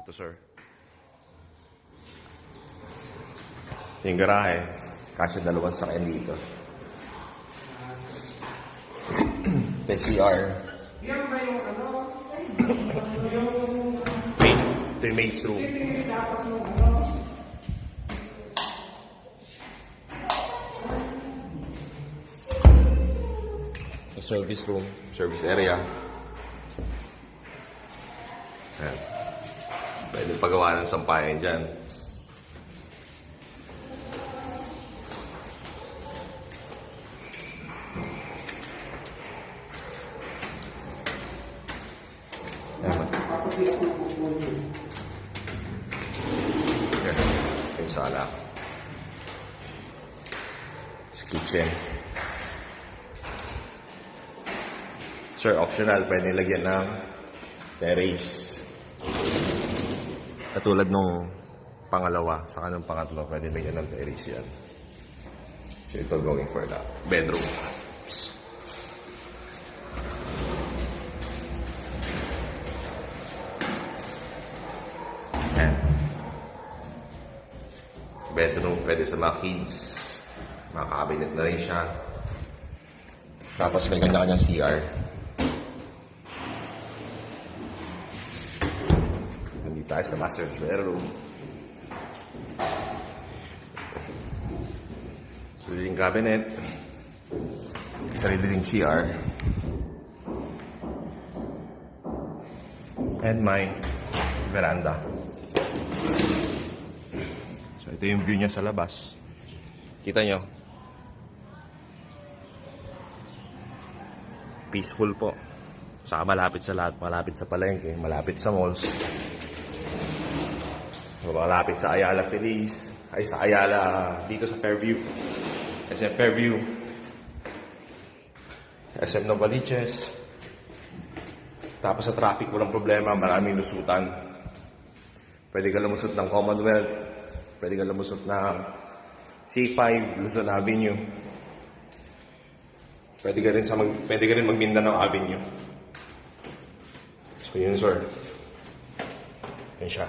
Ito, sir. Ito yung garahe. Kasi dalawang sakyan dito. Ito yung CR. Yan ba yung ano? Maid. Ito yung maid's room. Dapat nung ano? Yung service room. Service area. Ayan. Pwede pagawa ng sampayan dyan. Ayan. Ayan. Yung sala. Sa kitchen. Sir, optional. Pwede lagyan ng terrace. Katulad nung pangalawa, saka nung pangatlo, pwede lagyan ng terrace yan. So ito going for the bedroom. Ayan. Bedroom, pwede sa mga kids. Mga cabinet na rin siya. Tapos may kanya-kanyang CR. Nandito tayo sa master's bedroom. Sariling cabinet. Sariling CR. And my veranda. So ito yung view niya sa labas. Kita nyo? Peaceful po. Saka malapit sa lahat. Malapit sa palengke. Malapit sa malls. Malapit sa Ayala Feliz. Ay, sa Ayala. Dito sa Fairview. SM Fairview. SM Novaliches. Tapos sa traffic, walang problema. Maraming lusutan. Pwede ka lumusot ng Commonwealth. Pwede ka lumusot ng C5, Luzon Avenue. Pwede ka rin mag Mindanao Avenue. So yun, sir. Yan siya.